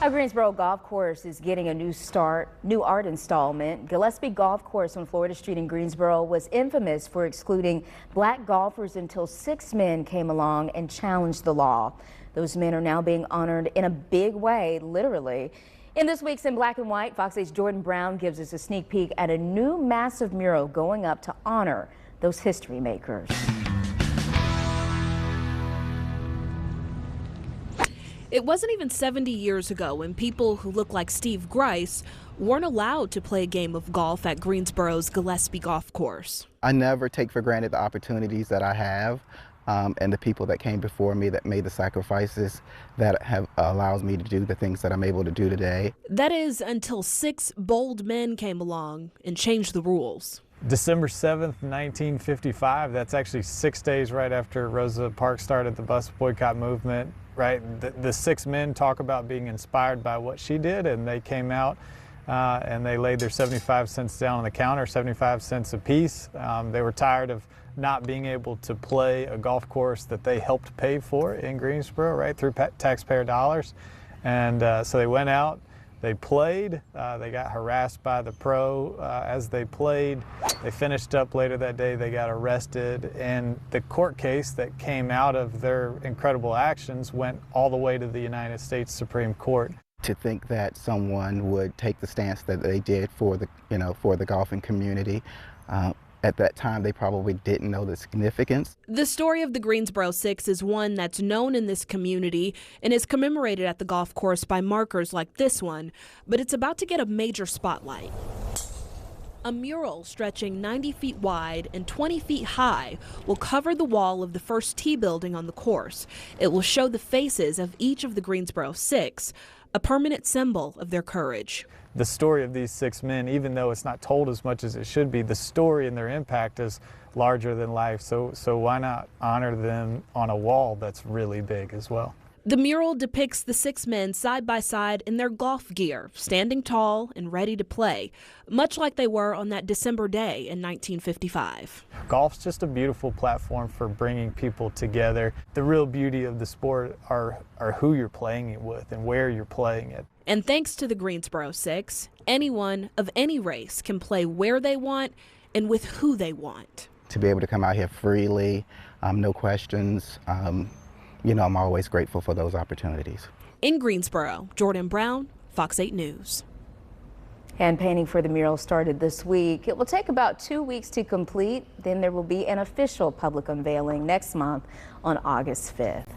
A Greensboro golf course is getting a new art installment. Gillespie Golf Course on Florida Street in Greensboro was infamous for excluding black golfers until 6 men came along and challenged the law. Those men are now being honored in a big way, literally. In this week's In Black and White, Fox 8's Jordan Brown gives us a sneak peek at a new massive mural going up to honor those history makers. It wasn't even 70 years ago when people who look like Steve Grice weren't allowed to play a game of golf at Greensboro's Gillespie Golf Course. I never take for granted the opportunities that I have and the people that came before me that made the sacrifices that have allows me to do the things that I'm able to do today. That is until 6 bold men came along and changed the rules. December 7th, 1955, that's actually 6 days right after Rosa Parks started the bus boycott movement, right? The 6 men talk about being inspired by what she did, and they came out and they laid their 75 cents down on the counter, 75 cents a piece. They were tired of not being able to play a golf course that they helped pay for in Greensboro, right, through taxpayer dollars. And so they went out. They played, they got harassed by the pro as they played. They finished up later that day, they got arrested, and the court case that came out of their incredible actions went all the way to the United States Supreme Court. To think that someone would take the stance that they did for the, for the golfing community, at that time, they probably didn't know the significance. The story of the Greensboro Six is one that's known in this community and is commemorated at the golf course by markers like this one, but it's about to get a major spotlight. A mural stretching 90 feet wide and 20 feet high will cover the wall of the first tee building on the course. It will show the faces of each of the Greensboro Six, a permanent symbol of their courage. The story of these 6 men, even though it's not told as much as it should be, the story and their impact is larger than life. So why not honor them on a wall that's really big as well? The mural depicts the 6 men side by side in their golf gear, standing tall and ready to play, much like they were on that December day in 1955. Golf's just a beautiful platform for bringing people together. The real beauty of the sport are who you're playing it with and where you're playing it. And thanks to the Greensboro Six, anyone of any race can play where they want and with who they want. To be able to come out here freely, no questions, I'm always grateful for those opportunities. In Greensboro, Jordan Brown, Fox 8 News. Hand painting for the mural started this week. It will take about 2 weeks to complete. Then there will be an official public unveiling next month on August 5th.